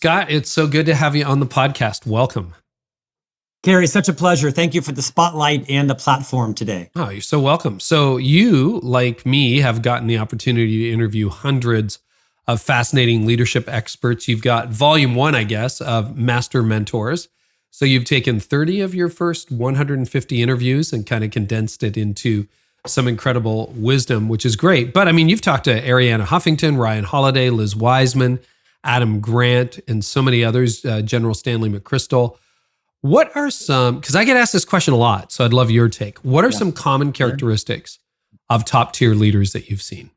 Scott, it's so good to have you on the podcast. Welcome. Carey, such a pleasure. Thank you for the spotlight and the platform today. Oh, you're so welcome. So you, like me, have gotten the opportunity to interview hundreds of fascinating leadership experts. You've got volume 1, I guess, of Master Mentors. So you've taken 30 of your first 150 interviews and kind of condensed it into some incredible wisdom, which is great. But I mean, you've talked to Arianna Huffington, Ryan Holiday, Liz Wiseman, Adam Grant, and so many others, General Stanley McChrystal. What are some, because I get asked this question a lot, so I'd love your take. What are some common characteristics of top tier leaders that you've seen?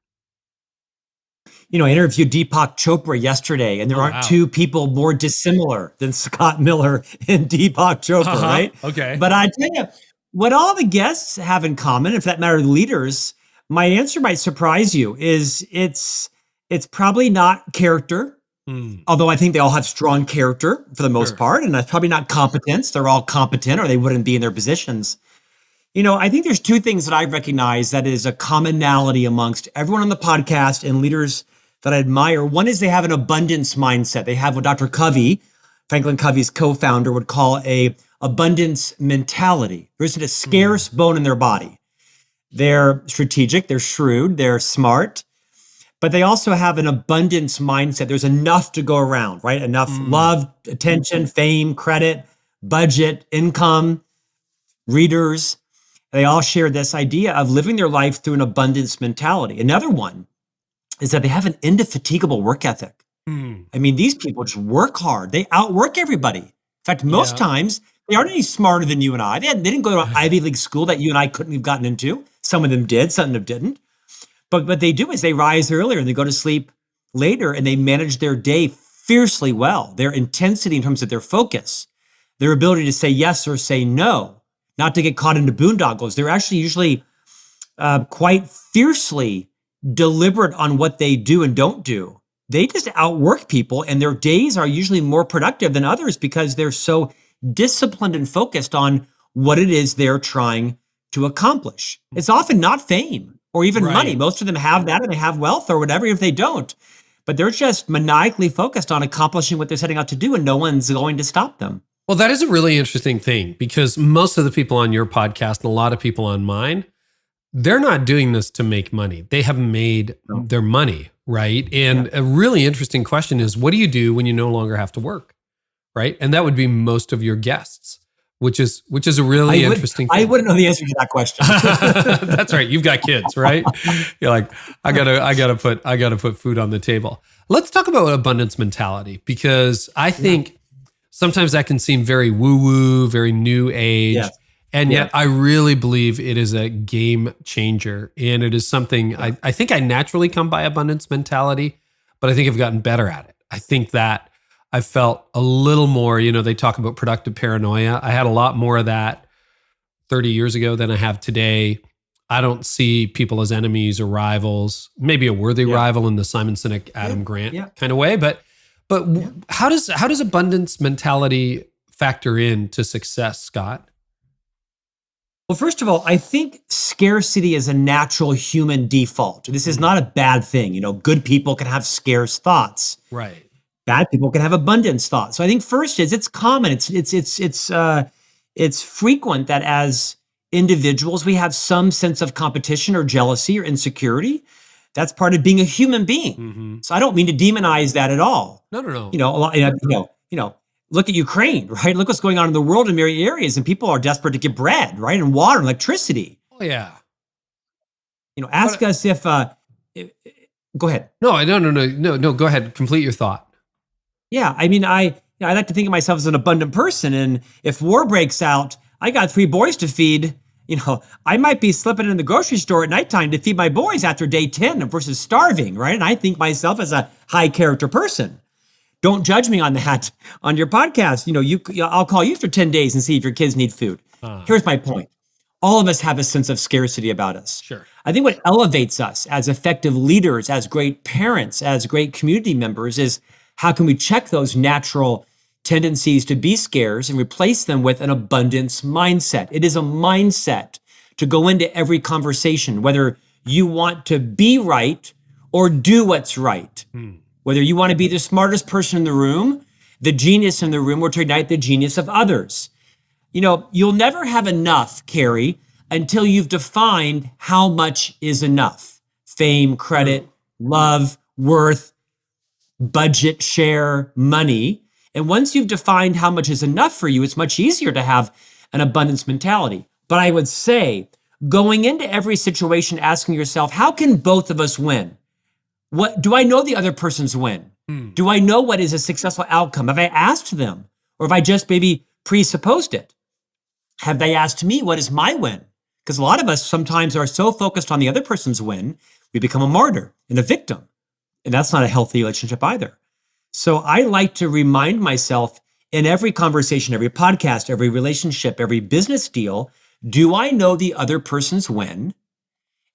I interviewed Deepak Chopra yesterday, and there aren't two people more dissimilar than Scott Miller and Deepak Chopra, right? Okay. But I tell you, what all the guests have in common, and for that matter, the leaders, my answer might surprise you, is it's probably not character. Although I think they all have strong character for the most part, and that's probably not competence. They're all competent or they wouldn't be in their positions. I think there's two things that I recognize that is a commonality amongst everyone on the podcast and leaders that I admire. One is they have an abundance mindset. They have what Dr. Covey, FranklinCovey's co-founder, would call a abundance mentality. There isn't a scarce bone in their body. They're strategic, they're shrewd, they're smart, but they also have an abundance mindset. There's enough to go around, right? Enough love, attention, fame, credit, budget, income, readers. They all share this idea of living their life through an abundance mentality. Another one is that they have an indefatigable work ethic. I mean, these people just work hard. They outwork everybody. In fact, most times, they aren't any smarter than you and I. They didn't go to an Ivy League school that you and I couldn't have gotten into. Some of them did, some of them didn't. But what they do is they rise earlier and they go to sleep later, and they manage their day fiercely well. Their intensity in terms of their focus, their ability to say yes or say no, not to get caught into boondoggles. They're actually usually quite fiercely deliberate on what they do and don't do. They just outwork people, and their days are usually more productive than others because they're so disciplined and focused on what it is they're trying to accomplish. It's often not fame or even money. Most of them have that, and they have wealth or whatever if they don't. But they're just maniacally focused on accomplishing what they're setting out to do, and no one's going to stop them. Well, that is a really interesting thing, because most of the people on your podcast and a lot of people on mine, they're not doing this to make money. They have made their money, right? And a really interesting question is, what do you do when you no longer have to work, right? And that would be most of your guests, which is a really interesting thing. I wouldn't know the answer to that question. That's right. You've got kids, right? You're like, I gotta put food on the table. Let's talk about abundance mentality, because I think sometimes that can seem very woo-woo, very new age. Yes. And yet I really believe it is a game changer. And it is something I think I naturally come by abundance mentality, but I think I've gotten better at it. I think that I felt a little more, they talk about productive paranoia. I had a lot more of that 30 years ago than I have today. I don't see people as enemies or rivals, maybe a worthy rival in the Simon Sinek, Adam Grant kind of way. But how does abundance mentality factor into success, Scott? Well, first of all, I think scarcity is a natural human default. This is not a bad thing. Good people can have scarce thoughts. Right. Bad people can have abundance thoughts. So I think first is it's common. It's frequent that as individuals we have some sense of competition or jealousy or insecurity. That's part of being a human being. So I don't mean to demonize that at all. No. Look at Ukraine, right? Look what's going on in the world in many areas, and people are desperate to get bread, right, and water, and electricity. Oh yeah. Ask us if. Go ahead. No. Go ahead. Complete your thought. Yeah, I mean, I like to think of myself as an abundant person, and if war breaks out, I got 3 boys to feed. I might be slipping in the grocery store at nighttime to feed my boys after day 10 versus starving, right? And I think myself as a high character person. Don't judge me on that on your podcast. I'll call you after 10 days and see if your kids need food. Here's my point. All of us have a sense of scarcity about us. Sure. I think what elevates us as effective leaders, as great parents, as great community members is how can we check those natural tendencies to be scarce and replace them with an abundance mindset. It is a mindset to go into every conversation, whether you want to be right or do what's right. Whether you want to be the smartest person in the room, the genius in the room or to ignite the genius of others. You'll never have enough, Carey, until you've defined how much is enough. Fame, credit, love, worth, budget, share, money. And once you've defined how much is enough for you, it's much easier to have an abundance mentality. But I would say going into every situation, asking yourself, how can both of us win? What do I know the other person's win? Do I know what is a successful outcome? Have I asked them? Or have I just maybe presupposed it? Have they asked me, what is my win? Because a lot of us sometimes are so focused on the other person's win, we become a martyr and a victim. And that's not a healthy relationship either. So I like to remind myself in every conversation, every podcast, every relationship, every business deal, do I know the other person's win?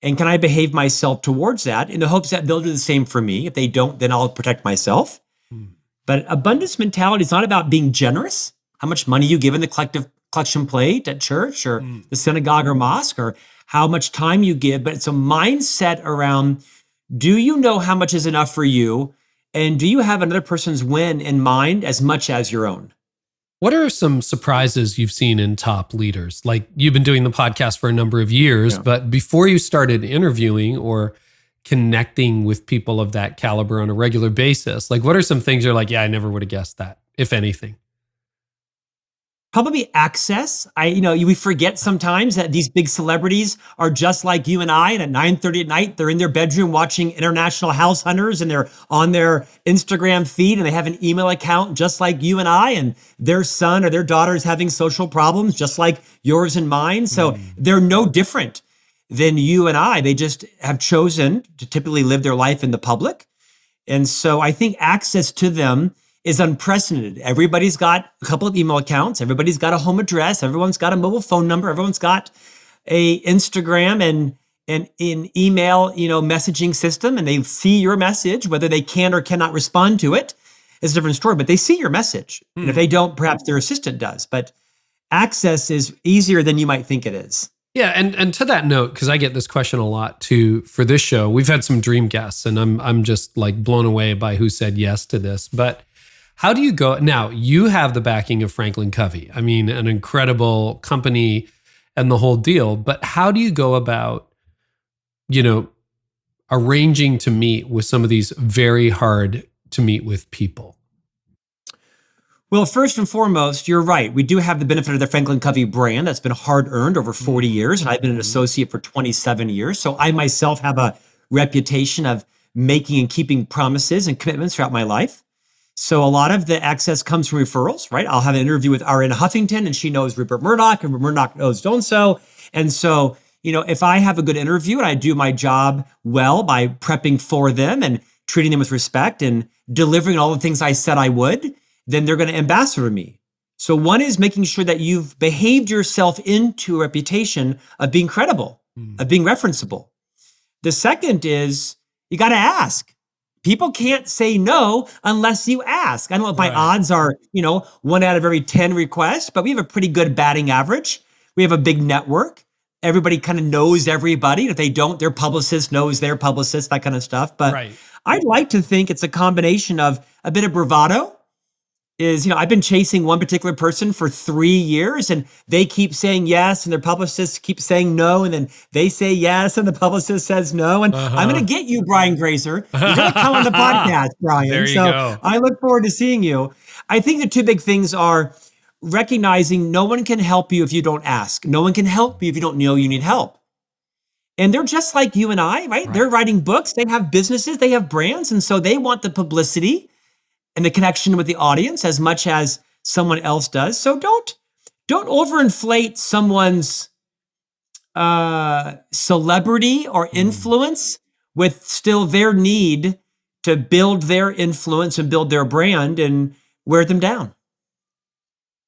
And can I behave myself towards that in the hopes that they'll do the same for me? If they don't, then I'll protect myself. But abundance mentality is not about being generous, how much money you give in the collection plate at church or the synagogue or mosque, or how much time you give, but it's a mindset around, do you know how much is enough for you? And do you have another person's win in mind as much as your own? What are some surprises you've seen in top leaders? Like, you've been doing the podcast for a number of years, but before you started interviewing or connecting with people of that caliber on a regular basis, like, what are some things you're like, yeah, I never would have guessed that, if anything? Probably access. We forget sometimes that these big celebrities are just like you and I, and at 9:30 at night, they're in their bedroom watching International House Hunters, and they're on their Instagram feed, and they have an email account just like you and I, and their son or their daughter is having social problems just like yours and mine. So they're no different than you and I. They just have chosen to typically live their life in the public. And so I think access to them is unprecedented. Everybody's got a couple of email accounts. Everybody's got a home address. Everyone's got a mobile phone number. Everyone's got a Instagram and an email, messaging system, and they see your message. Whether they can or cannot respond to it is a different story, but they see your message. And if they don't, perhaps their assistant does. But access is easier than you might think it is. Yeah, and to that note, because I get this question a lot too for this show, we've had some dream guests, and I'm just like blown away by who said yes to this. But how do you go? Now, you have the backing of FranklinCovey. I mean, an incredible company and the whole deal. But how do you go about, arranging to meet with some of these very hard to meet with people? Well, first and foremost, you're right. We do have the benefit of the FranklinCovey brand that's been hard earned over 40 years. And I've been an associate for 27 years. So I myself have a reputation of making and keeping promises and commitments throughout my life. So a lot of the access comes from referrals, right? I'll have an interview with Arianna Huffington, and she knows Rupert Murdoch, and Rupert Murdoch knows so-and-so. And so, if I have a good interview and I do my job well by prepping for them and treating them with respect and delivering all the things I said I would, then they're going to ambassador me. So one is making sure that you've behaved yourself into a reputation of being credible, of being referenceable. The second is you got to ask. People can't say no unless you ask. I don't know if my odds are, 1 out of every 10 requests, but we have a pretty good batting average. We have a big network. Everybody kind of knows everybody. If they don't, their publicist knows their publicist, that kind of stuff. But I'd like to think it's a combination of a bit of bravado. I've been chasing one particular person for 3 years, and they keep saying yes, and their publicists keep saying no, and then they say yes, and the publicist says no. And I'm going to get you, Brian Grazer. You're going to come on the podcast, Brian. There you go. I look forward to seeing you. I think the two big things are recognizing no one can help you if you don't ask. No one can help you if you don't know you need help. And they're just like you and I, right? They're writing books. They have businesses. They have brands. And so they want the publicity and the connection with the audience as much as someone else does. So don't overinflate someone's celebrity or influence with still their need to build their influence and build their brand and wear them down.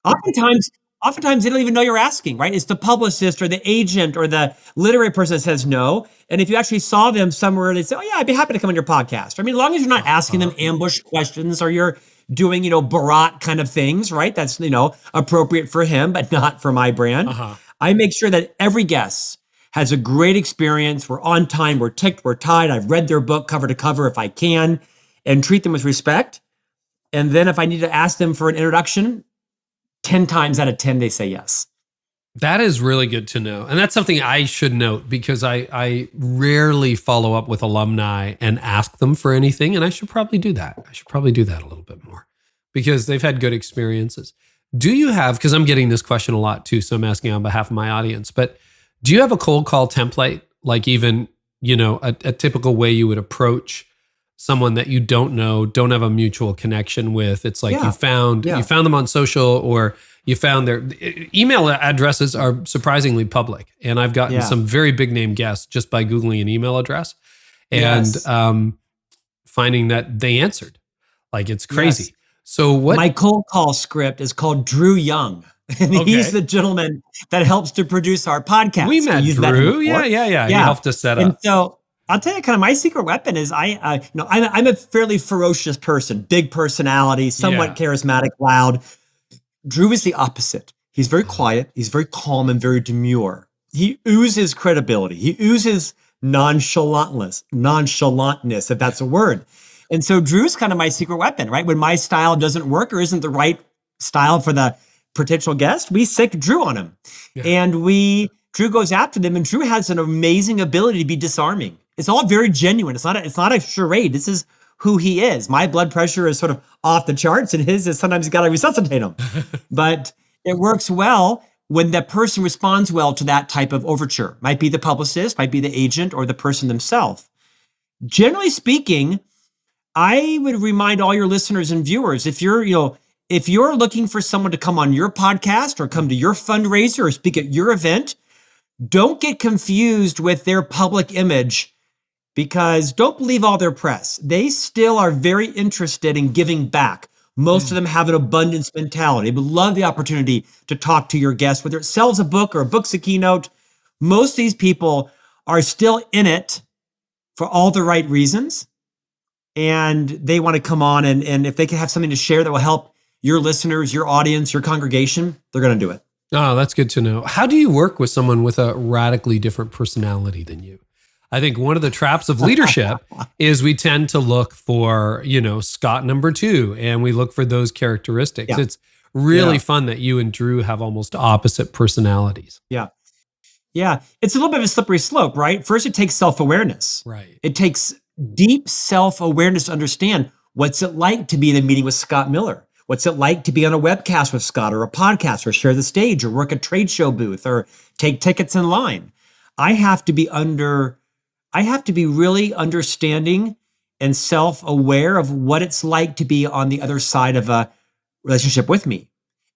Oftentimes they don't even know you're asking, right? It's the publicist or the agent or the literary person that says no. And if you actually saw them somewhere, they say, oh yeah, I'd be happy to come on your podcast. I mean, as long as you're not asking them ambush questions or you're doing, Bharat kind of things, right? That's, appropriate for him, but not for my brand. I make sure that every guest has a great experience. We're on time, we're ticked, we're tied. I've read their book cover to cover if I can, and treat them with respect. And then if I need to ask them for an introduction, 10 times out of 10, they say yes. That is really good to know. And that's something I should note because I rarely follow up with alumni and ask them for anything. And I should probably do that. I should probably do that a little bit more because they've had good experiences. Do you have, because I'm getting this question a lot too, so I'm asking on behalf of my audience, but do you have a cold call template? Like even, a typical way you would approach someone that you don't know, don't have a mutual connection with. It's like you found them on social, or you found their email addresses are surprisingly public. And I've gotten some very big name guests just by Googling an email address and finding that they answered. Like it's crazy. Yes. So what? My cold call script is called Drew Young. And he's the gentleman that helps to produce our podcast. We met Drew. Yeah. He helped us set up. And so I'll tell you, kind of my secret weapon is I'm a fairly ferocious person, big personality, somewhat charismatic, loud. Drew is the opposite. He's very quiet. He's very calm and very demure. He oozes credibility. He oozes nonchalantness, if that's a word. And so Drew's kind of my secret weapon, right? When my style doesn't work or isn't the right style for the potential guest, we sick Drew on him. Yeah. And Drew goes after them, and Drew has an amazing ability to be disarming. It's all very genuine. It's not a charade. This is who he is. My blood pressure is sort of off the charts, and his is sometimes you got to resuscitate him. But it works well when that person responds well to that type of overture. Might be the publicist, might be the agent, or the person themselves. Generally speaking, I would remind all your listeners and viewers, if you're looking for someone to come on your podcast or come to your fundraiser or speak at your event, don't get confused with their public image, because don't believe all their press. They still are very interested in giving back. Most of them have an abundance mentality. They would love the opportunity to talk to your guest, whether it sells a book or a book's a keynote. Most of these people are still in it for all the right reasons. And they want to come on, and if they can have something to share that will help your listeners, your audience, your congregation, they're going to do it. Oh, that's good to know. How do you work with someone with a radically different personality than you? I think one of the traps of leadership is we tend to look for, Scott number 2, and we look for those characteristics. Yeah. It's really fun that you and Drew have almost opposite personalities. Yeah. Yeah. It's a little bit of a slippery slope, right? First, it takes self-awareness. Right. It takes deep self-awareness to understand what's it like to be in a meeting with Scott Miller. What's it like to be on a webcast with Scott, or a podcast, or share the stage, or work a trade show booth, or take tickets in line? I have to be really understanding and self-aware of what it's like to be on the other side of a relationship with me.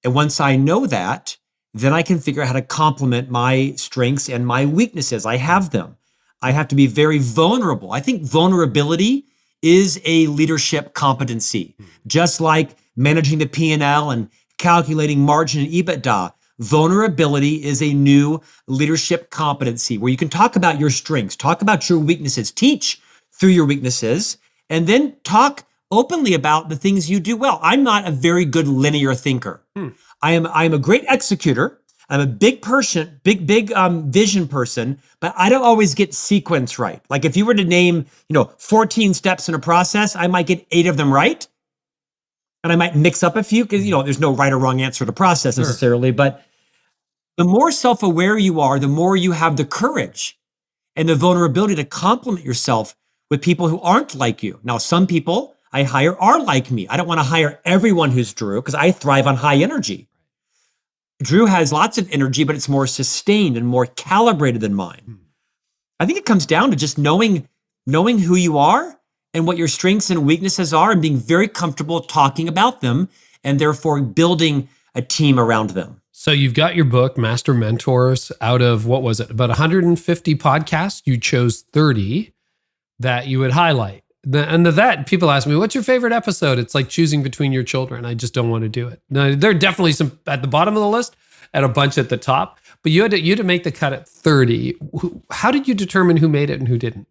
And once I know that, then I can figure out how to complement my strengths and my weaknesses. I have them. I have to be very vulnerable. I think vulnerability is a leadership competency, just like managing the P&L and calculating margin and EBITDA. Vulnerability is a new leadership competency where you can talk about your strengths, talk about your weaknesses, teach through your weaknesses, and then talk openly about the things you do well. I'm not a very good linear thinker. I am a great executor. I'm a big person, big vision person, but I don't always get sequence right. Like if you were to name, 14 steps in a process, I might get 8 of them right. And I might mix up a few because, there's no right or wrong answer to process necessarily. But the more self-aware you are, the more you have the courage and the vulnerability to complement yourself with people who aren't like you. Now, some people I hire are like me. I don't want to hire everyone who's Drew because I thrive on high energy. Drew has lots of energy, but it's more sustained and more calibrated than mine. I think it comes down to just knowing who you are and what your strengths and weaknesses are, and being very comfortable talking about them, and therefore building a team around them. So you've got your book, Master Mentors. Out of, what was it, about 150 podcasts, you chose 30 that you would highlight. And that, people ask me, what's your favorite episode? It's like choosing between your children. I just don't want to do it. Now, there are definitely some at the bottom of the list and a bunch at the top, but you had to make the cut at 30. How did you determine who made it and who didn't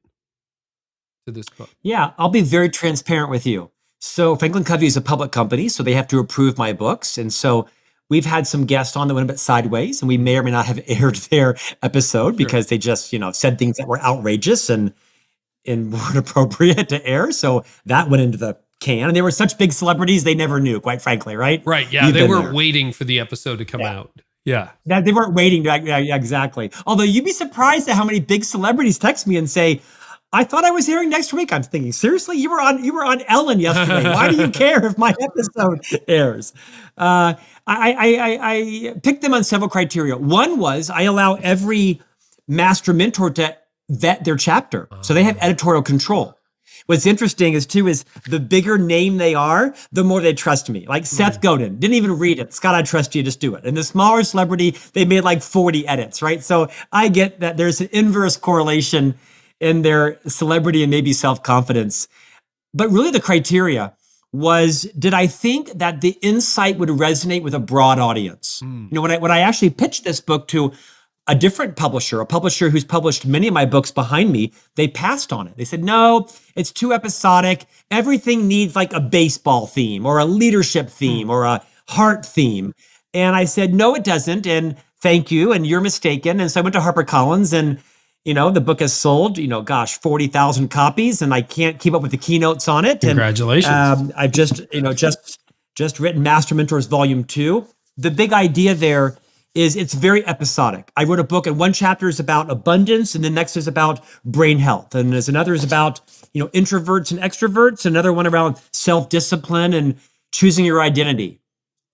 to this book? Yeah, I'll be very transparent with you. So FranklinCovey is a public company, so they have to approve my books. And so we've had some guests on that went a bit sideways, and we may or may not have aired their episode because they just, said things that were outrageous and weren't appropriate to air. So that went into the can. And they were such big celebrities, they never knew, quite frankly, right? Right. Yeah. You've They been weren't there. waiting for the episode to come out. Yeah. That they weren't waiting. Yeah, exactly. Although you'd be surprised at how many big celebrities text me and say, I thought I was airing next week. I'm thinking, seriously, you were on Ellen yesterday. Why do you care if my episode airs? I picked them on several criteria. One was I allow every master mentor to vet their chapter. So they have editorial control. What's interesting is the bigger name they are, the more they trust me. Like Seth Godin, didn't even read it. Scott, I trust you, just do it. And the smaller celebrity, they made like 40 edits, right? So I get that there's an inverse correlation in their celebrity and maybe self-confidence. But really the criteria was, did I think that the insight would resonate with a broad audience? You know, when I actually pitched this book to a different publisher, a publisher who's published many of my books behind me, they passed on it. They said, no, it's too episodic. Everything needs like a baseball theme or a leadership theme or a heart theme. And I said, no, it doesn't. And thank you. And you're mistaken. And so I went to HarperCollins and, you know, the book has sold, 40,000 copies and I can't keep up with the keynotes on it. Congratulations. And I've just written Master Mentors Volume 2. The big idea there is it's very episodic. I wrote a book and one chapter is about abundance and the next is about brain health. And there's another is about, introverts and extroverts. Another one around self-discipline and choosing your identity.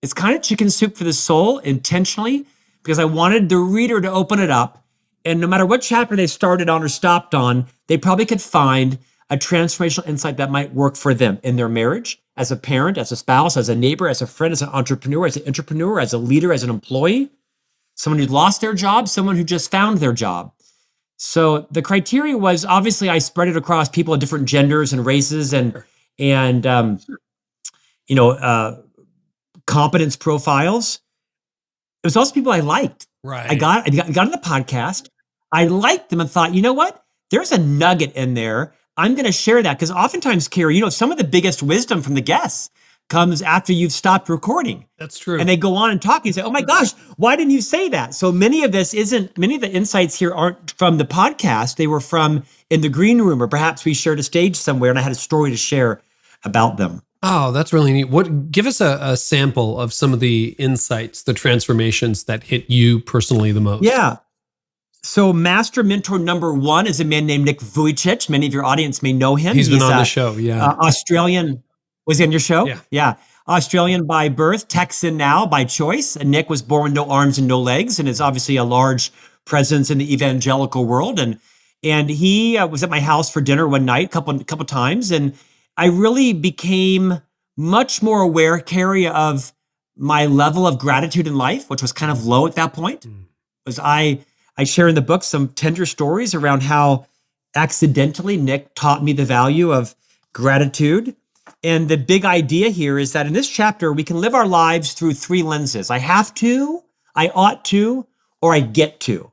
It's kind of chicken soup for the soul intentionally because I wanted the reader to open it up. And no matter what chapter they started on or stopped on, they probably could find a transformational insight that might work for them in their marriage, as a parent, as a spouse, as a neighbor, as a friend, as an entrepreneur, as a leader, as an employee. Someone who lost their job, someone who just found their job. So the criteria was obviously I spread it across people of different genders and races and competence profiles. It was also people I liked. Right. I got on the podcast. I liked them and thought, you know what? There's a nugget in there. I'm going to share that because oftentimes, Carey, some of the biggest wisdom from the guests comes after you've stopped recording. That's true. And they go on and talk and say, oh my gosh, why didn't you say that? So many of the insights here aren't from the podcast. They were from in the green room, or perhaps we shared a stage somewhere and I had a story to share about them. Oh, that's really neat. Give us a sample of some of the insights, the transformations that hit you personally the most. Yeah. So master mentor number 1 is a man named Nick Vujicic. Many of your audience may know him. He's been on the show. Yeah. Australian. Was he on your show? Yeah. Yeah. Australian by birth, Texan now by choice. And Nick was born with no arms and no legs and is obviously a large presence in the evangelical world. And he was at my house for dinner one night, couple times. And I really became much more aware, Carey, of my level of gratitude in life, which was kind of low at that point. Was I share in the book some tender stories around how accidentally Nick taught me the value of gratitude. And the big idea here is that in this chapter, we can live our lives through 3 lenses. I have to, I ought to, or I get to.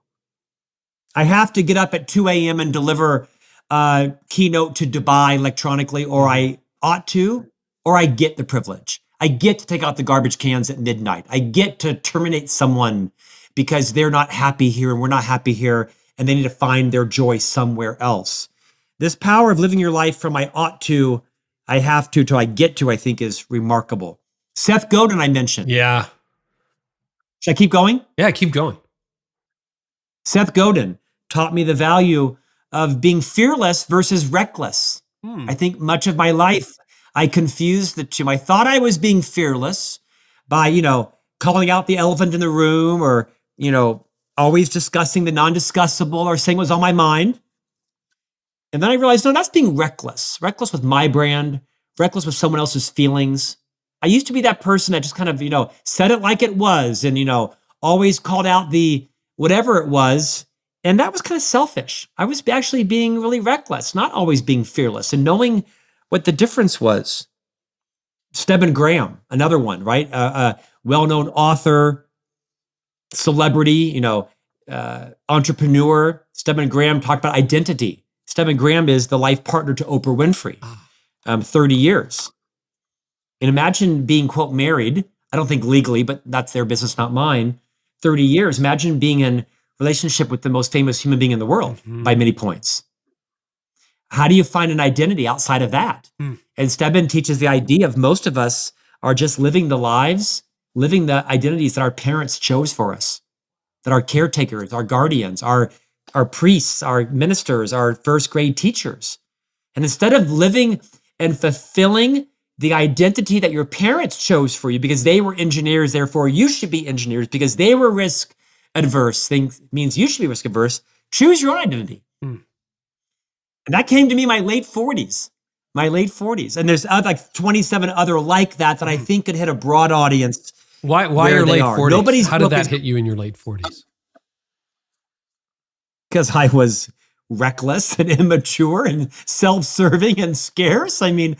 I have to get up at 2 a.m. and deliver a keynote to Dubai electronically, or I ought to, or I get the privilege. I get to take out the garbage cans at midnight. I get to terminate someone because they're not happy here and we're not happy here and they need to find their joy somewhere else. This power of living your life from I ought to, I have to I get to, I think is remarkable. Seth Godin, I mentioned. Yeah. Should I keep going? Yeah, keep going. Seth Godin taught me the value of being fearless versus reckless. I think much of my life, I confused the two. I thought I was being fearless by, calling out the elephant in the room or, always discussing the non-discussable or saying what was on my mind. And then I realized, no, that's being reckless with my brand, reckless with someone else's feelings. I used to be that person that just kind of, said it like it was and, always called out the whatever it was. And that was kind of selfish. I was actually being really reckless, not always being fearless and knowing what the difference was. Stedman Graham, another one, right? A well-known author, celebrity, entrepreneur. Stedman Graham talked about identity. Stedman Graham is the life partner to Oprah Winfrey, 30 years. And imagine being, quote, married. I don't think legally, but that's their business, not mine. 30 years. Imagine being in relationship with the most famous human being in the world by many points. how do you find an identity outside of that? And Stebbin teaches the idea of most of us are just living the lives, living the identities that our parents chose for us, that our caretakers, our guardians, our priests, our ministers, our first grade teachers. And instead of living and fulfilling the identity that your parents chose for you because they were engineers, therefore you should be engineers because they were risk adverse, things means you should be risk averse, choose your own identity. And that came to me in my late 40s. And there's like 27 other like that I think could hit a broad audience. Why your late 40s? How did that hit you in your late 40s? Because I was reckless and immature and self-serving and scarce. I mean,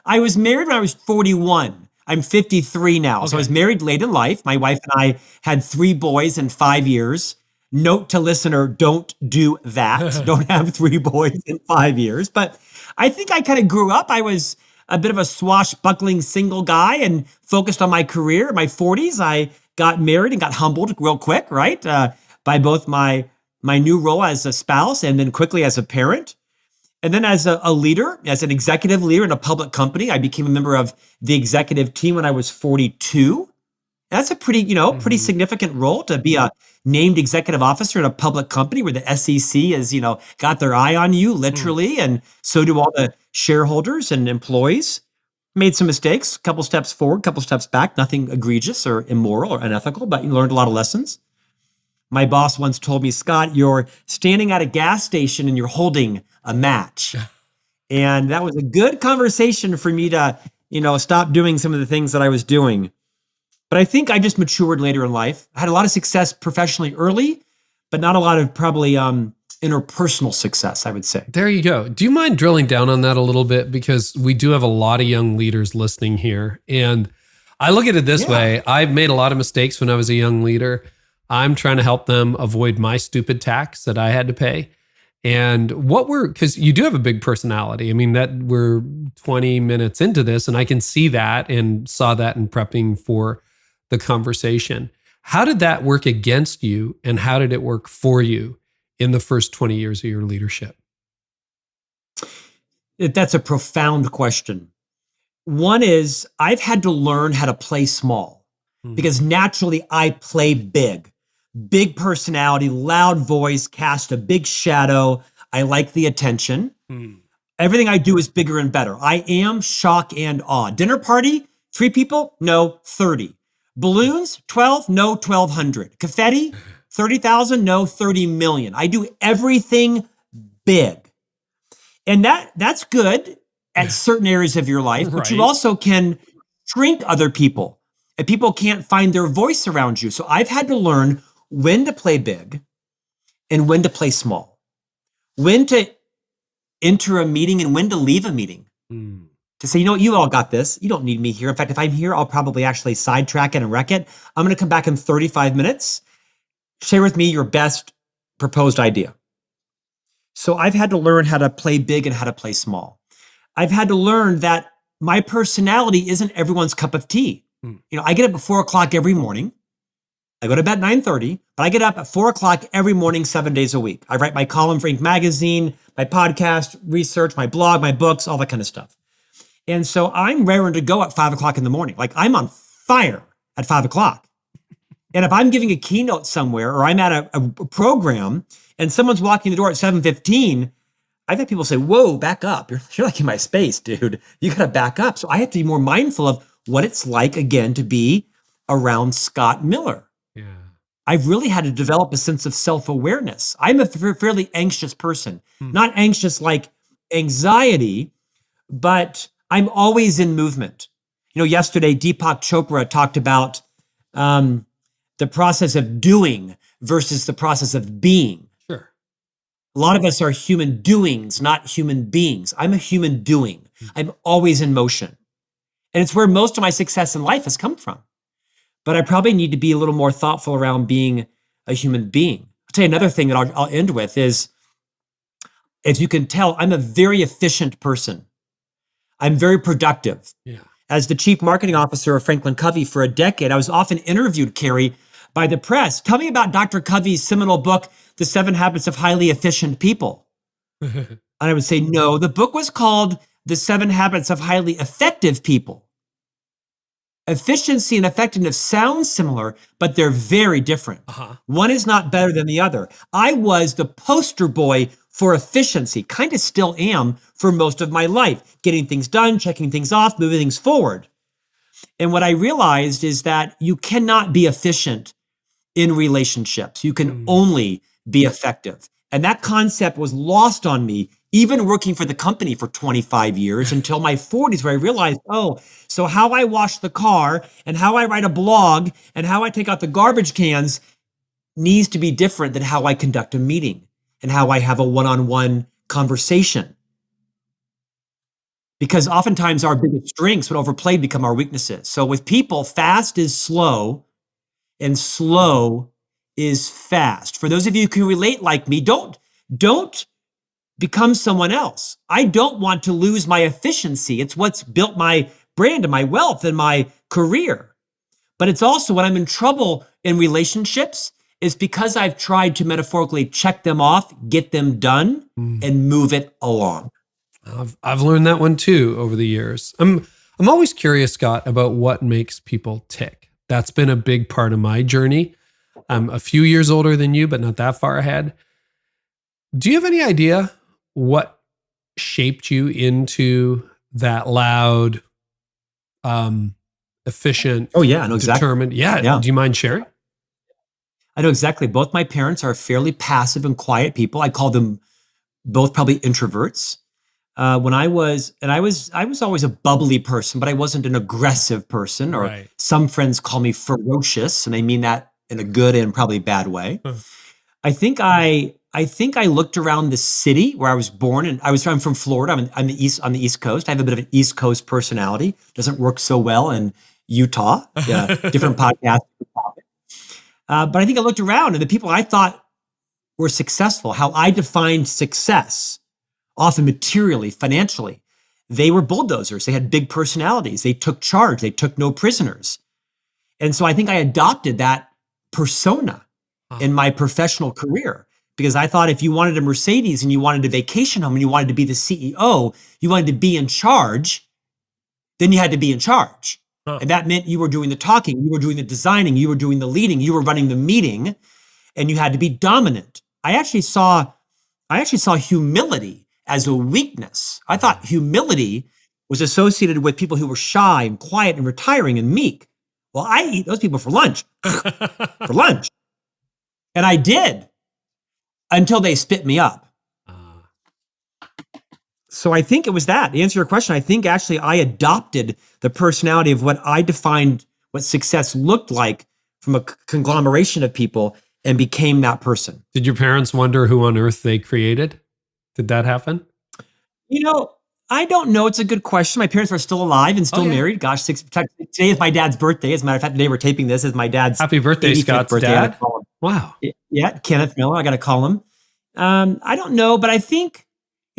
I was married when I was 41. I'm 53 now. Okay. So I was married late in life. My wife and I had 3 boys in 5 years. Note to listener, don't do that. Don't have 3 boys in 5 years. But I think I kind of grew up. I was a bit of a swashbuckling single guy and focused on my career. In my 40s, I got married and got humbled real quick, right? By both my new role as a spouse and then quickly as a parent. And then as a leader, as an executive leader in a public company, I became a member of the executive team when I was 42. That's a pretty significant role to be a named executive officer in a public company where the SEC has, got their eye on you literally. And so do all the shareholders and employees. Made some mistakes, a couple steps forward, a couple steps back, nothing egregious or immoral or unethical, but you learned a lot of lessons. My boss once told me, Scott, you're standing at a gas station and you're holding a match. And that was a good conversation for me to, stop doing some of the things that I was doing. But I think I just matured later in life. I had a lot of success professionally early, but not a lot of probably interpersonal success, I would say. There you go. Do you mind drilling down on that a little bit? Because we do have a lot of young leaders listening here. And I look at it this way. I've made a lot of mistakes when I was a young leader. I'm trying to help them avoid my stupid tax that I had to pay. And because you do have a big personality. I mean, that we're 20 minutes into this and I can see that and saw that in prepping for the conversation. How did that work against you and how did it work for you in the first 20 years of your leadership? That's a profound question. One is I've had to learn how to play small because naturally I play big. Big personality, loud voice, cast a big shadow. I like the attention. Everything I do is bigger and better. I am shock and awe. Dinner party, 3 people? No, 30. Balloons, 12? No, 1,200. Confetti, 30,000? No, 30 million. I do everything big. And that's good at certain areas of your life, but you also can shrink other people and people can't find their voice around you. So I've had to learn when to play big and when to play small, when to enter a meeting and when to leave a meeting. To say, you all got this. You don't need me here. In fact, if I'm here, I'll probably actually sidetrack it and wreck it. I'm going to come back in 35 minutes. Share with me your best proposed idea. So I've had to learn how to play big and how to play small. I've had to learn that my personality isn't everyone's cup of tea. I get up at 4:00 every morning. I go to bed at 9:30, but I get up at 4:00 every morning, 7 days a week. I write my column for Inc. magazine, my podcast, research, my blog, my books, all that kind of stuff. And so I'm raring to go at 5:00 in the morning. Like I'm on fire at 5:00. And if I'm giving a keynote somewhere or I'm at a program and someone's walking the door at 7:15, I've had people say, whoa, back up. You're like in my space, dude. You got to back up. So I have to be more mindful of what it's like, again, to be around Scott Miller. I've really had to develop a sense of self-awareness. I'm a fairly anxious person, not anxious like anxiety, but I'm always in movement. Yesterday, Deepak Chopra talked about the process of doing versus the process of being. Sure. A lot of us are human doings, not human beings. I'm a human doing. I'm always in motion. And it's where most of my success in life has come from. But I probably need to be a little more thoughtful around being a human being. I'll tell you another thing that I'll end with is, as you can tell, I'm a very efficient person. I'm very productive. As the chief marketing officer of FranklinCovey for a decade, I was often interviewed, Carey, by the press. Tell me about Dr. Covey's seminal book, The 7 Habits of Highly Efficient People. And I would say, no, the book was called The 7 Habits of Highly Effective People. Efficiency and effectiveness sound similar, but they're very different. One is not better than the other. I was the poster boy for efficiency, kind of still am for most of my life, getting things done, checking things off, moving things forward. And what I realized is that you cannot be efficient in relationships. You can only be effective. And that concept was lost on me, even working for the company for 25 years until my 40s, where I realized, oh, so how I wash the car and how I write a blog and how I take out the garbage cans needs to be different than how I conduct a meeting and how I have a one-on-one conversation. Because oftentimes our biggest strengths, when overplayed, become our weaknesses. So with people, fast is slow and slow is fast. For those of you who can relate like me, don't become someone else. I don't want to lose my efficiency. It's what's built my brand and my wealth and my career. But it's also when I'm in trouble in relationships, it's because I've tried to metaphorically check them off, get them done, and move it along. I've learned that one too over the years. I'm always curious, Scott, about what makes people tick. That's been a big part of my journey. I'm a few years older than you, but not that far ahead. Do you have any idea what shaped you into that loud, efficient, Oh yeah, I know exactly. determined? Yeah. Do you mind sharing? I know exactly. Both my parents are fairly passive and quiet people. I call them both probably introverts. I was always a bubbly person, but I wasn't an aggressive person, or some friends call me ferocious, and I mean that in a good and probably bad way. I think I looked around the city where I was born, and I'm from Florida. I'm on the East Coast. I have a bit of an East Coast personality. Doesn't work so well in Utah. Different podcast. But I think I looked around, and the people I thought were successful, how I defined success, often materially, financially, they were bulldozers. They had big personalities. They took charge. They took no prisoners. And so I think I adopted that persona in my professional career, because I thought if you wanted a Mercedes and you wanted a vacation home and you wanted to be the CEO, you wanted to be in charge, then you had to be in charge. And that meant you were doing the talking, you were doing the designing, you were doing the leading, you were running the meeting, and you had to be dominant. I actually saw humility as a weakness. I thought humility was associated with people who were shy and quiet and retiring and meek. Well, I eat those people for lunch, And I did until they spit me up. So I think it was that. To answer your question, I think actually I adopted the personality of what I defined what success looked like from a conglomeration of people and became that person. Did your parents wonder who on earth they created? Did that happen? I don't know. It's a good question. My parents are still alive and still married. Gosh, today is my dad's birthday. As a matter of fact, today we're taping this is my dad's happy birthday, Scott's birthday. dad. Wow. Yeah, Kenneth Miller. I got to call him. I don't know, but I think,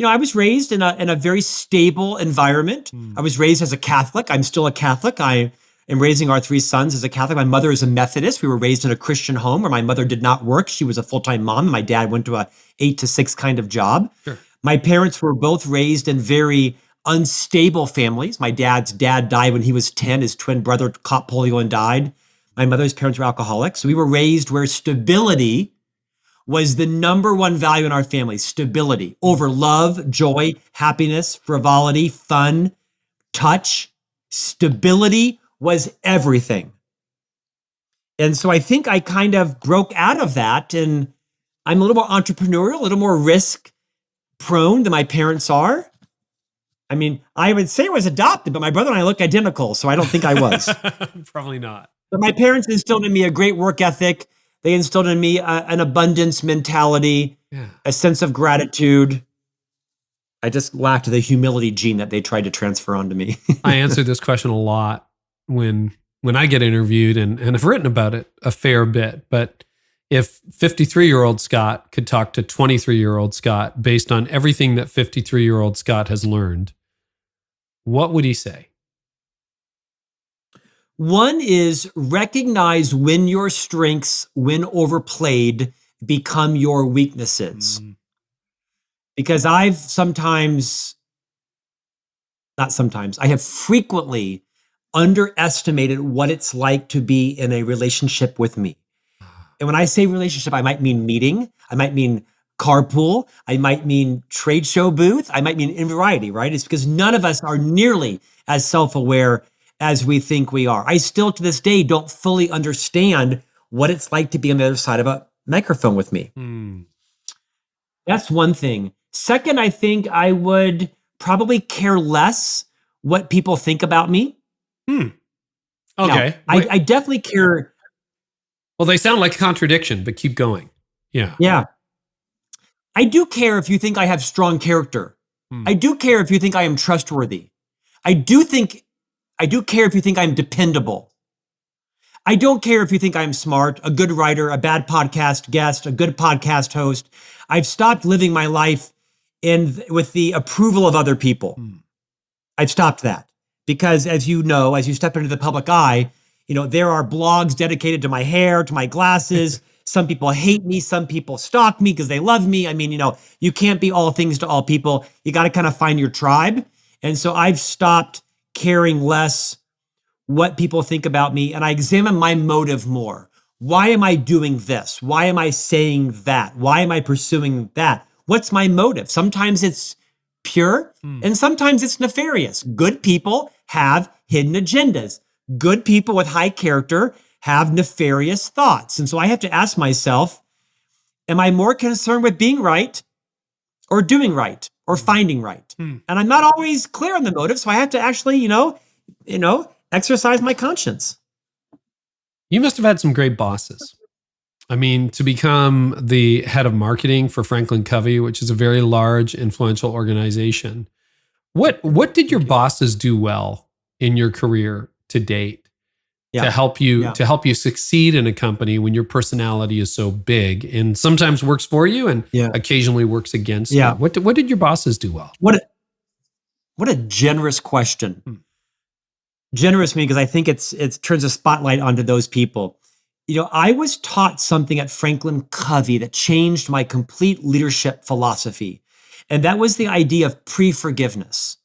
I was raised in a very stable environment. I was raised as a Catholic. I'm still a Catholic. I am raising our 3 sons as a Catholic. My mother is a Methodist. We were raised in a Christian home where my mother did not work. She was a full-time mom, and my dad went to a 8 to 6 kind of job. Sure. My parents were both raised in very unstable families. My dad's dad died when he was 10. His twin brother caught polio and died. My mother's parents were alcoholics. So we were raised where stability was the number one value in our family. Stability over love, joy, happiness, frivolity, fun, touch. Stability was everything. And so I think I kind of broke out of that, and I'm a little more entrepreneurial, a little more risk prone than my parents are. I mean, I would say I was adopted, but my brother and I look identical, so I don't think I was. Probably not. But my parents instilled in me a great work ethic. They instilled in me an abundance mentality, a sense of gratitude. I just lacked the humility gene that they tried to transfer onto me. I answer this question a lot when I get interviewed, and I've written about it a fair bit. But if 53-year-old Scott could talk to 23-year-old Scott based on everything that 53-year-old Scott has learned, what would he say? One is recognize when your strengths, when overplayed, become your weaknesses. because I have frequently underestimated what it's like to be in a relationship with me. And when I say relationship, I might mean meeting, I might mean carpool, I might mean trade show booth, I might mean in variety, right? It's because none of us are nearly as self-aware as we think we are. I still to this day don't fully understand what it's like to be on the other side of a microphone with me. That's one thing. Second, I think I would probably care less what people think about me. Okay. Now, I definitely care. Well, they sound like a contradiction, but keep going. Yeah. Yeah. I do care if you think I have strong character. I do care if you think I am trustworthy. I do care if you think I'm dependable. I don't care if you think I'm smart, a good writer, a bad podcast guest, a good podcast host. I've stopped living my life with the approval of other people. I've stopped that because as you know, as you step into the public eye, there are blogs dedicated to my hair, to my glasses. Some people hate me. Some people stalk me because they love me. I mean, you can't be all things to all people. You got to kind of find your tribe. And so I've stopped caring less what people think about me, and I examine my motive more. Why am I doing this? Why am I saying that? Why am I pursuing that? What's my motive? Sometimes it's pure and sometimes it's nefarious. Good people have hidden agendas. Good people with high character have nefarious thoughts. And so I have to ask myself, am I more concerned with being right or doing right or finding right? And I'm not always clear on the motive. So I have to actually, exercise my conscience. You must have had some great bosses. I mean, to become the head of marketing for FranklinCovey, which is a very large, influential organization. What did your bosses do well in your career to date to help you succeed in a company when your personality is so big and sometimes works for you and occasionally works against you? What did your bosses do well? What a generous question. Generous me because I think it turns a spotlight onto those people. I was taught something at FranklinCovey that changed my complete leadership philosophy. And that was the idea of pre-forgiveness.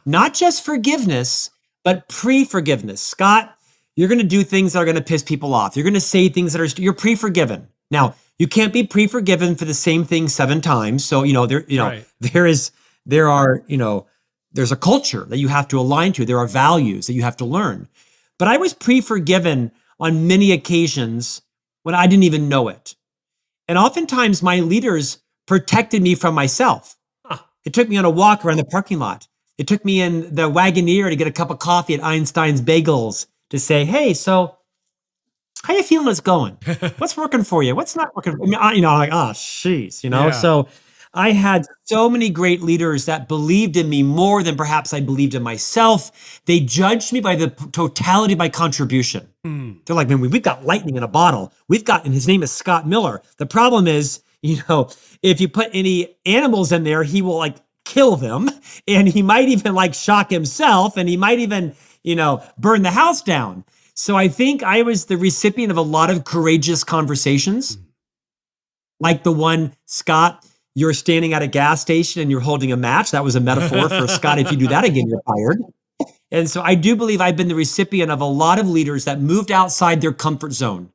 Not just forgiveness, but pre-forgiveness. Scott, you're going to do things that are going to piss people off. You're going to say things that you're pre-forgiven. Now, you can't be pre-forgiven for the same thing 7 times. So, there's a culture that you have to align to. There are values that you have to learn. But I was pre-forgiven on many occasions when I didn't even know it. And oftentimes my leaders protected me from myself. It took me on a walk around the parking lot. It took me in the Wagoneer to get a cup of coffee at Einstein's Bagels to say, hey, so how you feeling it's going? What's working for you? What's not working? Jeez, So I had so many great leaders that believed in me more than perhaps I believed in myself. They judged me by the totality of my contribution. They're like, man, we've got lightning in a bottle. And his name is Scott Miller. The problem is, if you put any animals in there, he will kill them. And he might even shock himself. And he might even, burn the house down. So I think I was the recipient of a lot of courageous conversations. Like the one, Scott, you're standing at a gas station and you're holding a match. That was a metaphor for Scott. If you do that again, you're fired. And so I do believe I've been the recipient of a lot of leaders that moved outside their comfort zone.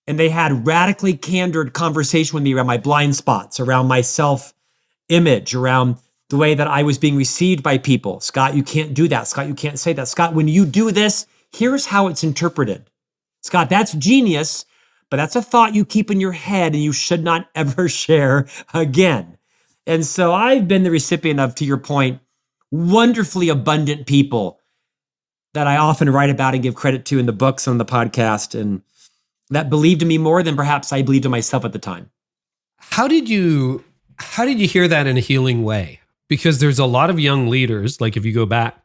And they had radically candid conversation with me around my blind spots, around my self-image, around the way that I was being received by people. Scott, you can't do that. Scott, you can't say that. Scott, when you do this, here's how it's interpreted. Scott, that's genius, but that's a thought you keep in your head and you should not ever share again. And so I've been the recipient of, to your point, wonderfully abundant people that I often write about and give credit to in the books and on the podcast, and that believed in me more than perhaps I believed in myself at the time. How did you hear that in a healing way? Because there's a lot of young leaders, like if you go back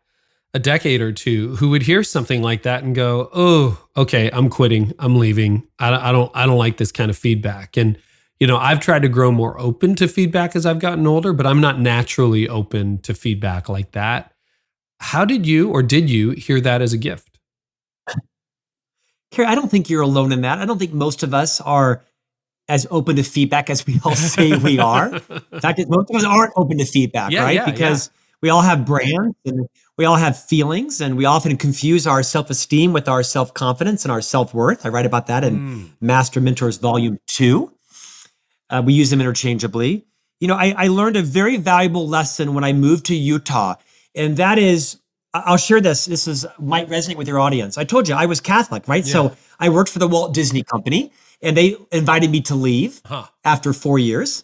a decade or two, who would hear something like that and go, "Oh, okay, I'm quitting. I'm leaving. I don't like this kind of feedback." And I've tried to grow more open to feedback as I've gotten older, but I'm not naturally open to feedback like that. How did you hear that as a gift? Carey, I don't think you're alone in that. I don't think most of us are as open to feedback as we all say we are. In fact, most of us aren't open to feedback, right? Because we all have brands and we all have feelings, and we often confuse our self-esteem with our self-confidence and our self-worth. I write about that in Master Mentors Volume 2. We use them interchangeably. I learned a very valuable lesson when I moved to Utah, and that is, I'll share this. Might resonate with your audience. I told you I was Catholic, right? Yeah. So I worked for the Walt Disney Company, and they invited me to leave after 4 years.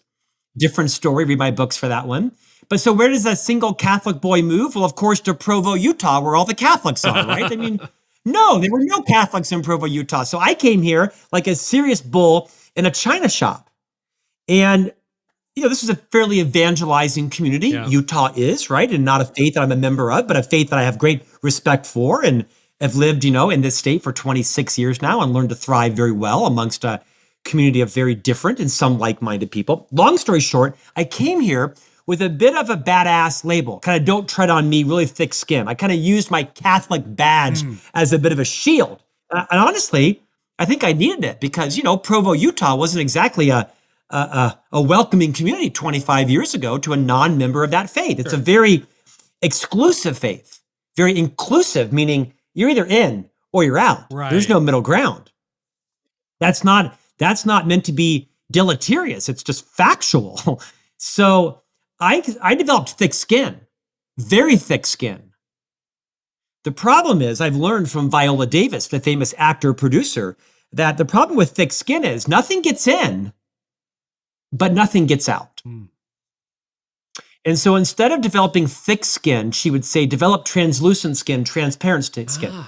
Different story. Read my books for that one. But so where does a single Catholic boy move? Well, of course, to Provo, Utah, where all the Catholics are, right? I mean, no, there were no Catholics in Provo, Utah. So I came here like a serious bull in a china shop. And, this is a fairly evangelizing community. Yeah. Utah is, right? And not a faith that I'm a member of, but a faith that I have great respect for and have lived, in this state for 26 years now and learned to thrive very well amongst a community of very different and some like-minded people. Long story short, I came here with a bit of a badass label, kind of don't tread on me, really thick skin. I kind of used my Catholic badge as a bit of a shield. And honestly, I think I needed it because, Provo, Utah wasn't exactly a welcoming community 25 years ago to a non-member of that faith. It's a very exclusive faith, very inclusive, meaning you're either in or you're out. Right. There's no middle ground. That's not meant to be deleterious. It's just factual. So I developed thick skin, very thick skin. The problem is I've learned from Viola Davis, the famous actor producer, that the problem with thick skin is nothing gets in, but nothing gets out. And so instead of developing thick skin, she would say, develop translucent skin, transparent skin.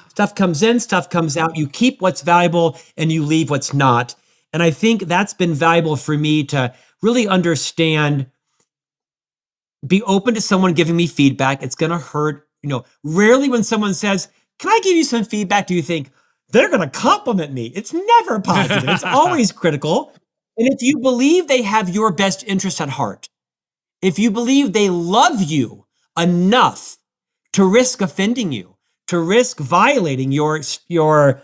Stuff comes in, stuff comes out. You keep what's valuable and you leave what's not. And I think that's been valuable for me to really understand, be open to someone giving me feedback. It's going to hurt. Rarely when someone says, can I give you some feedback? Do you think they're going to compliment me? It's never positive. It's always critical. And if you believe they have your best interest at heart, if you believe they love you enough to risk offending you, to risk violating your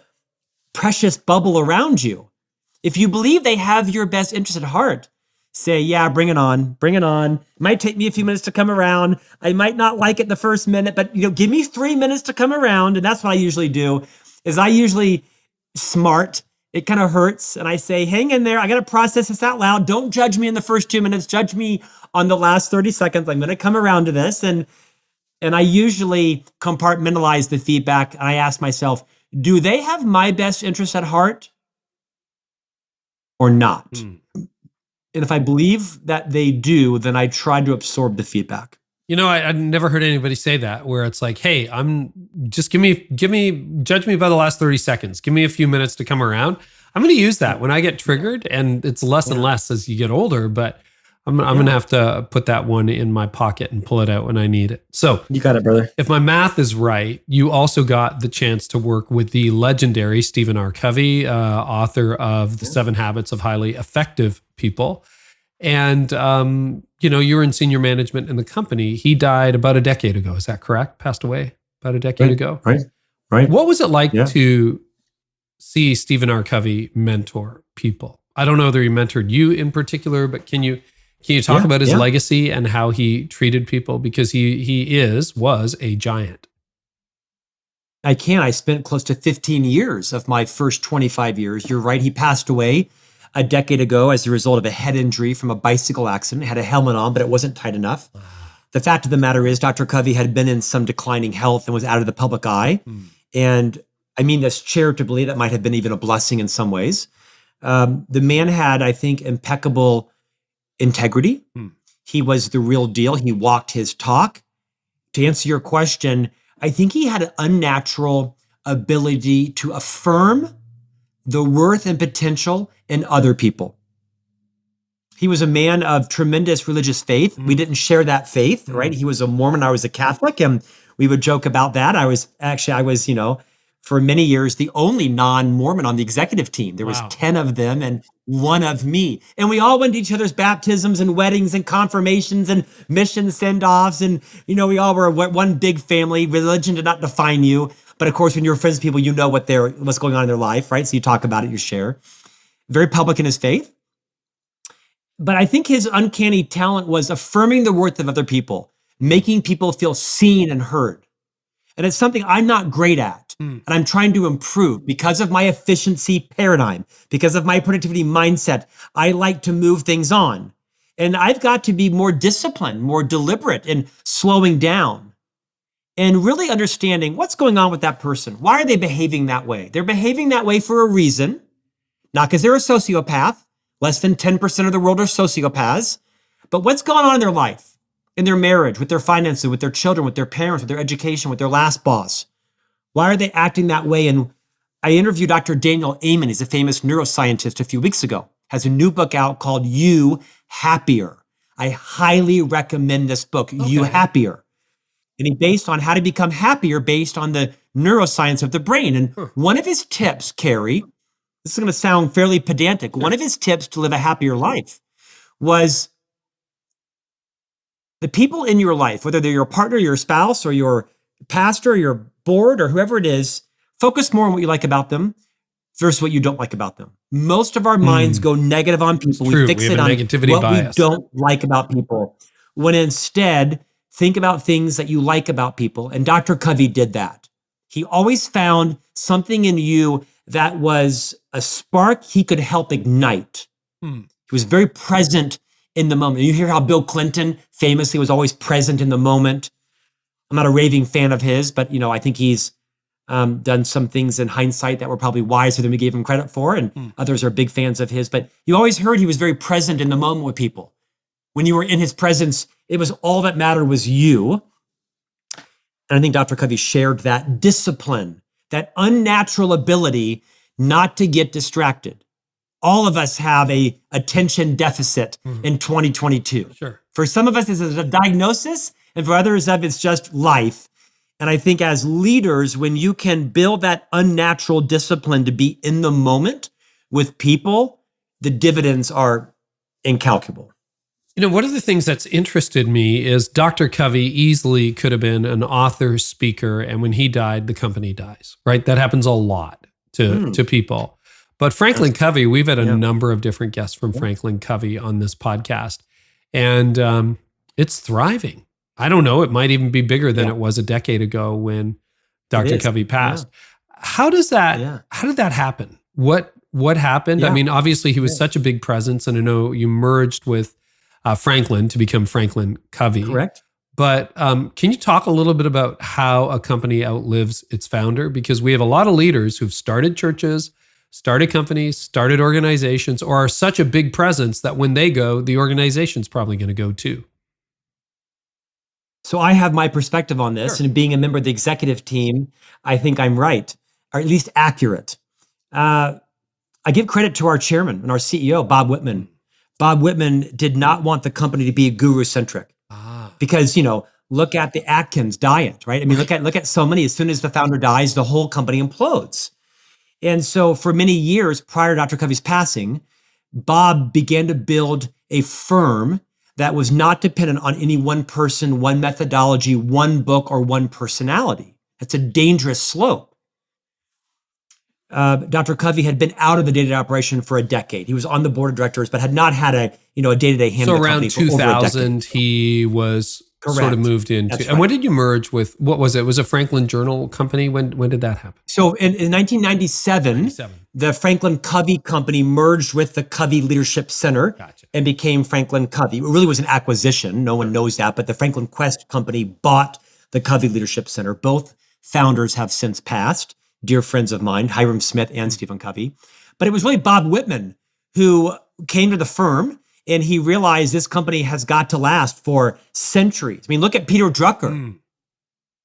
precious bubble around you, if you believe they have your best interest at heart, say, yeah, bring it on, bring it on. It might take me a few minutes to come around. I might not like it the first minute, but give me 3 minutes to come around. And that's what I usually do, is I usually smart. It kind of hurts. And I say, hang in there. I got to process this out loud. Don't judge me in the first 2 minutes. Judge me on the last 30 seconds. I'm going to come around to this. And I usually compartmentalize the feedback. And I ask myself, do they have my best interest at heart or not? And if I believe that they do, then I try to absorb the feedback. I never heard anybody say that, where it's like, hey, judge me by the last 30 seconds. Give me a few minutes to come around. I'm going to use that when I get triggered, and it's less and less as you get older, but I'm going to have to put that one in my pocket and pull it out when I need it. So you got it, brother. If my math is right, you also got the chance to work with the legendary Stephen R. Covey, author of The 7 Habits of Highly Effective People. And, you were in senior management in the company. He died about a decade ago. Is that correct? Passed away about a decade ago. Right. What was it like to see Stephen R. Covey mentor people? I don't know whether he mentored you in particular, but can you talk about his legacy and how he treated people? Because he was a giant. I can. I spent close to 15 years of my first 25 years. You're right. He passed away a decade ago as a result of a head injury from a bicycle accident. He had a helmet on, but it wasn't tight enough. The fact of the matter is Dr. Covey had been in some declining health and was out of the public eye. And I mean this charitably, that might have been even a blessing in some ways. The man had, I think, impeccable integrity. He was the real deal. He walked his talk. To answer your question, I think he had an unnatural ability to affirm the worth and potential in other people. He was a man of tremendous religious faith. We didn't share that faith, right? He was a Mormon, I was a Catholic, and we would joke about that. I was, for many years, the only non-Mormon on the executive team. There was 10 of them and one of me. And we all went to each other's baptisms and weddings and confirmations and mission send-offs. And, we all were one big family. Religion did not define you. But of course, when you're friends with people, you know what's going on in their life, right? So you talk about it, you share. Very public in his faith. But I think his uncanny talent was affirming the worth of other people, making people feel seen and heard. And it's something I'm not great at, and I'm trying to improve because of my efficiency paradigm, because of my productivity mindset. I like to move things on. And I've got to be more disciplined, more deliberate in slowing down and really understanding what's going on with that person. Why are they behaving that way? They're behaving that way for a reason, not because they're a sociopath. Less than 10% of the world are sociopaths. But what's going on in their life, in their marriage, with their finances, with their children, with their parents, with their education, with their last boss? Why are they acting that way? And I interviewed Dr. Daniel Amen. He's a famous neuroscientist a few weeks ago. Has a new book out called You Happier. I highly recommend this book, You Happier. And he based on how to become happier based on the neuroscience of the brain. And one of his tips, Carey, this is going to sound fairly pedantic. One of his tips to live a happier life was the people in your life, whether they're your partner, your spouse, or your pastor, or your board, or whoever it is, focus more on what you like about them versus what you don't like about them. Most of our minds go negative on people. We fixate on what bias. We don't like about people, when instead, think about things that you like about people. And Dr. Covey did that. He always found something in you that was a spark he could help ignite. He was very present in the moment. You hear how Bill Clinton famously was always present in the moment. I'm not a raving fan of his, but I think he's done some things in hindsight that were probably wiser than we gave him credit for, and others are big fans of his. But you always heard he was very present in the moment with people. When you were in his presence, it was all that mattered was you. And I think Dr. Covey shared that discipline, that unnatural ability not to get distracted. All of us have a attention deficit in 2022. Sure. For some of us, this is a diagnosis, and for others, it's just life. And I think as leaders, when you can build that unnatural discipline to be in the moment with people, the dividends are incalculable. One of the things that's interested me is Dr. Covey easily could have been an author, speaker, and when he died, the company dies, right? That happens a lot to people. But FranklinCovey, we've had a number of different guests from FranklinCovey on this podcast, and it's thriving. I don't know, it might even be bigger than it was a decade ago when Dr. Covey passed. How did that happen? What happened? I mean, obviously he was such a big presence, and I know you merged with Franklin to become FranklinCovey. Correct. But can you talk a little bit about how a company outlives its founder? Because we have a lot of leaders who've started churches, started companies, started organizations, or are such a big presence that when they go, the organization's probably going to go too. So I have my perspective on this, and being a member of the executive team, I think I'm right, or at least accurate. I give credit to our chairman and our CEO, Bob Whitman. Bob Whitman did not want the company to be guru-centric because, look at the Atkins diet, right? I mean, look at so many. As soon as the founder dies, the whole company implodes. And so for many years prior to Dr. Covey's passing, Bob began to build a firm that was not dependent on any one person, one methodology, one book, or one personality. That's a dangerous slope. Dr. Covey had been out of the day-to-day operation for a decade. He was on the board of directors, but had not had a day-to-day hand in the company for over a decade. So around 2000, he was sort of moved into. That's right. And when did you merge with, what was it? Was it Franklin Journal Company? When did that happen? So in 1997, the FranklinCovey company merged with the Covey Leadership Center and became FranklinCovey. It really was an acquisition. No one knows that, but the Franklin Quest company bought the Covey Leadership Center. Both founders have since passed. Dear friends of mine, Hiram Smith and Stephen Covey. But it was really Bob Whitman who came to the firm, and he realized this company has got to last for centuries. I mean, look at Peter Drucker.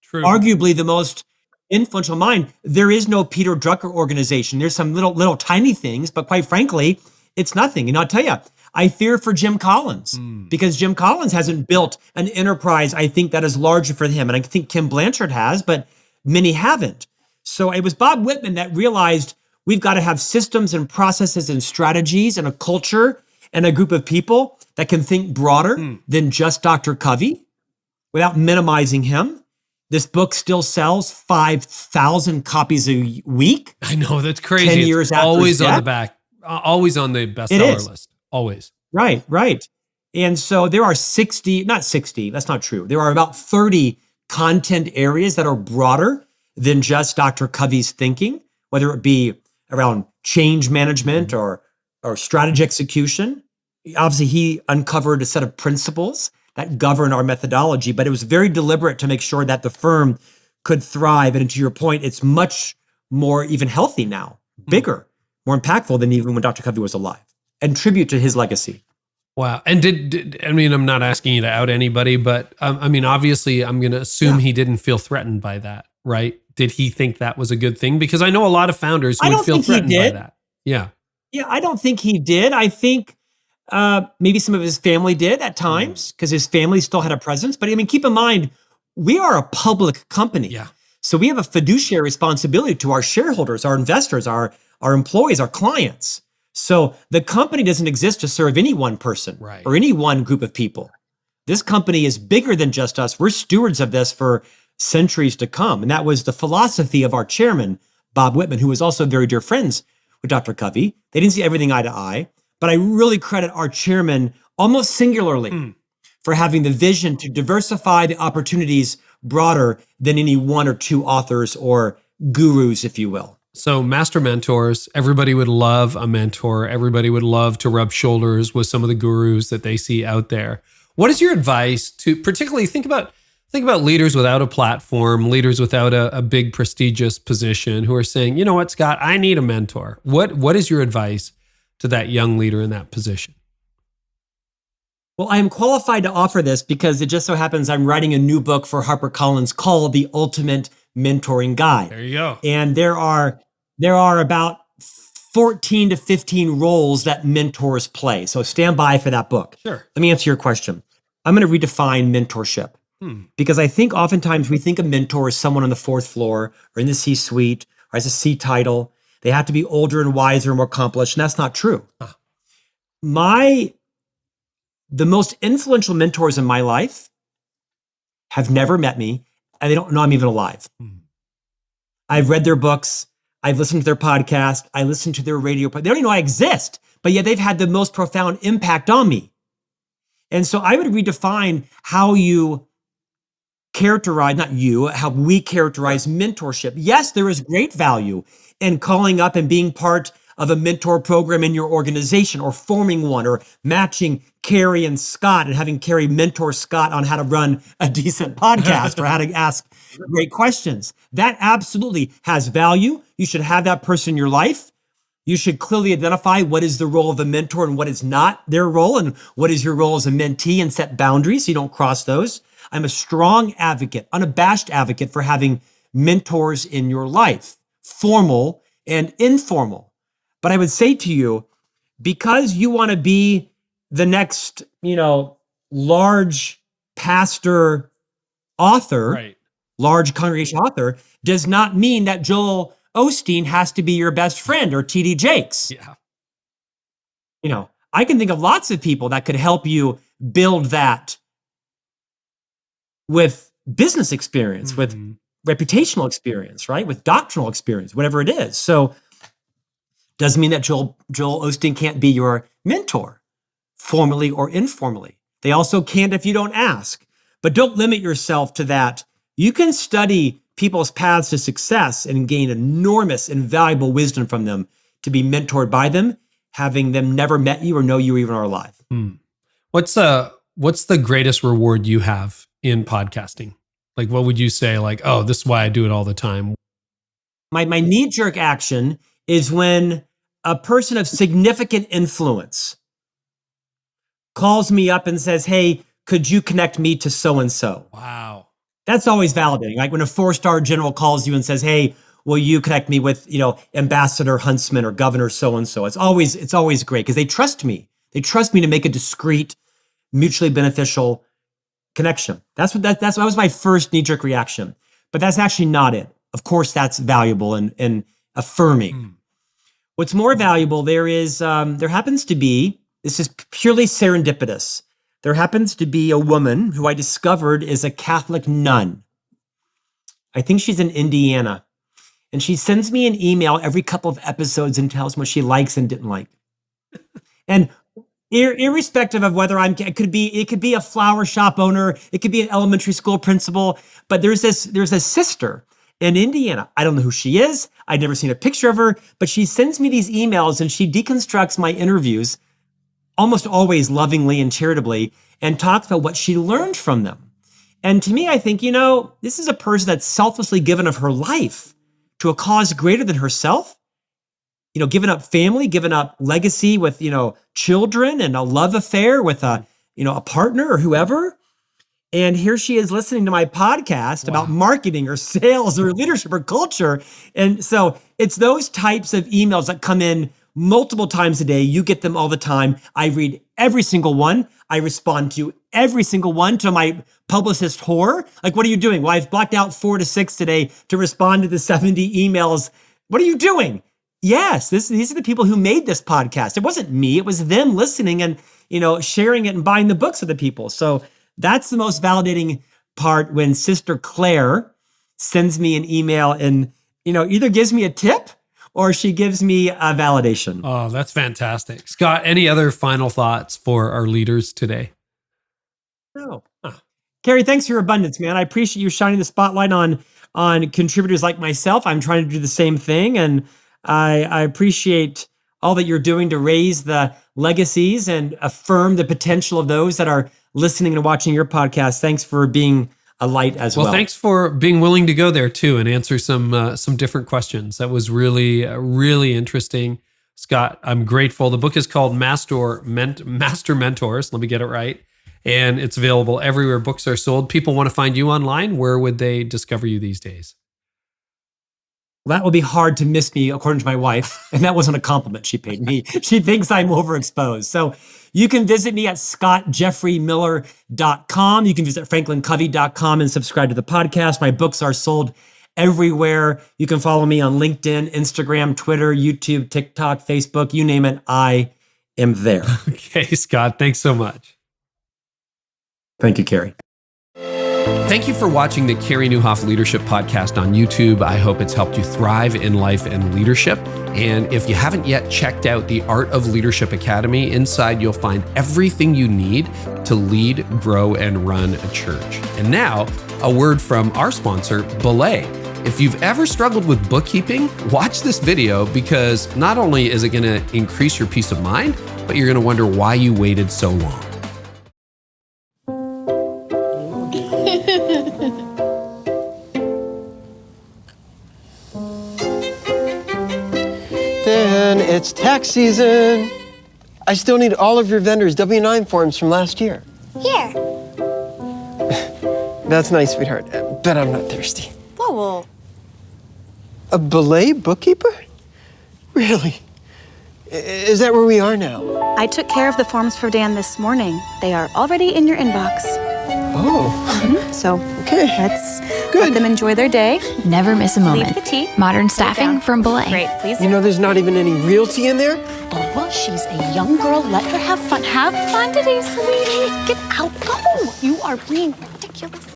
True. Arguably the most influential mind. There is no Peter Drucker organization. There's some little tiny things, but quite frankly, it's nothing. And I'll tell you, I fear for Jim Collins because Jim Collins hasn't built an enterprise, I think, that is larger for him. And I think Kim Blanchard has, but many haven't. So it was Bob Whitman that realized we've got to have systems and processes and strategies and a culture and a group of people that can think broader than just Dr. Covey without minimizing him. This book still sells 5,000 copies a week. I know, that's crazy. 10 years it's after always his death. on the back, always on the bestseller list. Always. Right. And so there are 60, not 60, that's not true. There are about 30 content areas that are broader than just Dr. Covey's thinking, whether it be around change management or strategy execution. Obviously, he uncovered a set of principles that govern our methodology, but it was very deliberate to make sure that the firm could thrive. And to your point, it's much more even healthy now, bigger, more impactful than even when Dr. Covey was alive, and tribute to his legacy. Wow. And did I mean, I'm not asking you to out anybody, but I mean, obviously, I'm going to assume he didn't feel threatened by that, right? Did he think that was a good thing? Because I know a lot of founders who would feel threatened by that. Yeah. Yeah, I don't think he did. I think maybe some of his family did at times because his family still had a presence. But I mean, keep in mind, we are a public company. Yeah. So we have a fiduciary responsibility to our shareholders, our investors, our employees, our clients. So the company doesn't exist to serve any one person or any one group of people. This company is bigger than just us. We're stewards of this for centuries to come. And that was the philosophy of our chairman, Bob Whitman, who was also very dear friends with Dr. Covey. They didn't see everything eye to eye, but I really credit our chairman almost singularly for having the vision to diversify the opportunities broader than any one or two authors or gurus, if you will. So master mentors, everybody would love a mentor. Everybody would love to rub shoulders with some of the gurus that they see out there. What is your advice to particularly think about leaders without a platform, leaders without a big prestigious position who are saying, you know what, Scott, I need a mentor. What is your advice to that young leader in that position? Well, I am qualified to offer this because it just so happens I'm writing a new book for HarperCollins called The Ultimate Mentoring Guide. There you go. And there are about 14 to 15 roles that mentors play. So stand by for that book. Sure. Let me answer your question. I'm going to redefine mentorship because I think oftentimes we think a mentor is someone on the fourth floor or in the C-suite or has a C title. They have to be older and wiser and more accomplished. And that's not true. The most influential mentors in my life have never met me, and they don't know I'm even alive. I've read their books. I've listened to their podcast. I listen to their radio. They don't even know I exist, but yet they've had the most profound impact on me. And so I would redefine how you characterize, not you, how we characterize mentorship. Yes, there is great value in calling up and being part of a mentor program in your organization or forming one or matching Carey and Scott and having Carey mentor Scott on how to run a decent podcast or how to ask great questions. That absolutely has value. You should have that person in your life. You should clearly identify what is the role of a mentor and what is not their role and what is your role as a mentee and set boundaries so you don't cross those. I'm a strong advocate, unabashed advocate for having mentors in your life, formal and informal. But I would say to you, because you want to be the next, large pastor author, large congregation author, does not mean that Joel Osteen has to be your best friend or TD Jakes. Yeah. I can think of lots of people that could help you build that with business experience, with reputational experience, right? With doctrinal experience, whatever it is. So doesn't mean that Joel Osteen can't be your mentor, formally or informally. They also can't if you don't ask. But don't limit yourself to that. You can study people's paths to success and gain enormous and valuable wisdom from them to be mentored by them, having them never met you or know you even are alive. What's the greatest reward you have in podcasting? Like, what would you say? Like, oh, this is why I do it all the time. My knee-jerk action is when a person of significant influence calls me up and says, hey, could you connect me to so-and-so? Wow. That's always validating. Like when a 4-star general calls you and says, hey, will you connect me with, Ambassador Huntsman or Governor so-and-so? It's always great because they trust me. They trust me to make a discreet, mutually beneficial connection. That was my first knee-jerk reaction. But that's actually not it. Of course, that's valuable and affirming. What's more valuable, there happens to be, this is purely serendipitous. There happens to be a woman who I discovered is a Catholic nun. I think she's in Indiana. And she sends me an email every couple of episodes and tells me what she likes and didn't like. And irrespective of whether it could be a flower shop owner, it could be an elementary school principal, but there's a sister in Indiana. I don't know who she is. I've never seen a picture of her, but she sends me these emails and she deconstructs my interviews almost always lovingly and charitably and talks about what she learned from them. And to me, I think, this is a person that's selflessly given of her life to a cause greater than herself. Giving up family, giving up legacy with, children and a love affair with a partner or whoever. And here she is listening to my podcast about marketing or sales or leadership or culture. And so it's those types of emails that come in multiple times a day. You get them all the time. I read every single one. I respond to every single one. To my publicist whore, like, what are you doing? Well, I've blocked out 4 to 6 today to respond to the 70 emails. What are you doing? Yes, these are the people who made this podcast. It wasn't me. It was them listening and, sharing it and buying the books of the people. So that's the most validating part, when Sister Claire sends me an email and, either gives me a tip or she gives me a validation. Oh, that's fantastic. Scott, any other final thoughts for our leaders today? No. Carey, thanks for your abundance, man. I appreciate you shining the spotlight on contributors like myself. I'm trying to do the same thing. And I appreciate all that you're doing to raise the legacies and affirm the potential of those that are listening and watching your podcast. Thanks for being a light as well. Well, thanks for being willing to go there too and answer some different questions. That was really, really interesting. Scott, I'm grateful. The book is called Master Mentors. Let me get it right. And it's available everywhere books are sold. People want to find you online. Where would they discover you these days? That will be hard to miss me, according to my wife. And that wasn't a compliment she paid me. She thinks I'm overexposed. So you can visit me at scottjeffreymiller.com. You can visit FranklinCovey.com and subscribe to the podcast. My books are sold everywhere. You can follow me on LinkedIn, Instagram, Twitter, YouTube, TikTok, Facebook, you name it. I am there. Okay, Scott, thanks so much. Thank you, Carey. Thank you for watching the Carey Nieuwhof Leadership Podcast on YouTube. I hope it's helped you thrive in life and leadership. And if you haven't yet checked out the Art of Leadership Academy, inside you'll find everything you need to lead, grow, and run a church. And now, a word from our sponsor, BELAY. If you've ever struggled with bookkeeping, watch this video, because not only is it going to increase your peace of mind, but you're going to wonder why you waited so long. Dan, it's tax season. I still need all of your vendors' W-9 forms from last year. Here. That's nice, sweetheart. Bet I'm not thirsty. Whoa. A BELAY bookkeeper? Really? Is that where we are now? I took care of the forms for Dan this morning. They are already in your inbox. Oh. So Okay. let's Good. let them enjoy their day. Never miss a moment. Leave the tea. Modern Sit staffing down. from BELAY. Great, please. You know there's not even any real tea in there? Oh, well, she's a young girl. Let her have fun. Have fun today, sweetie. Get out. Go. You are being ridiculous.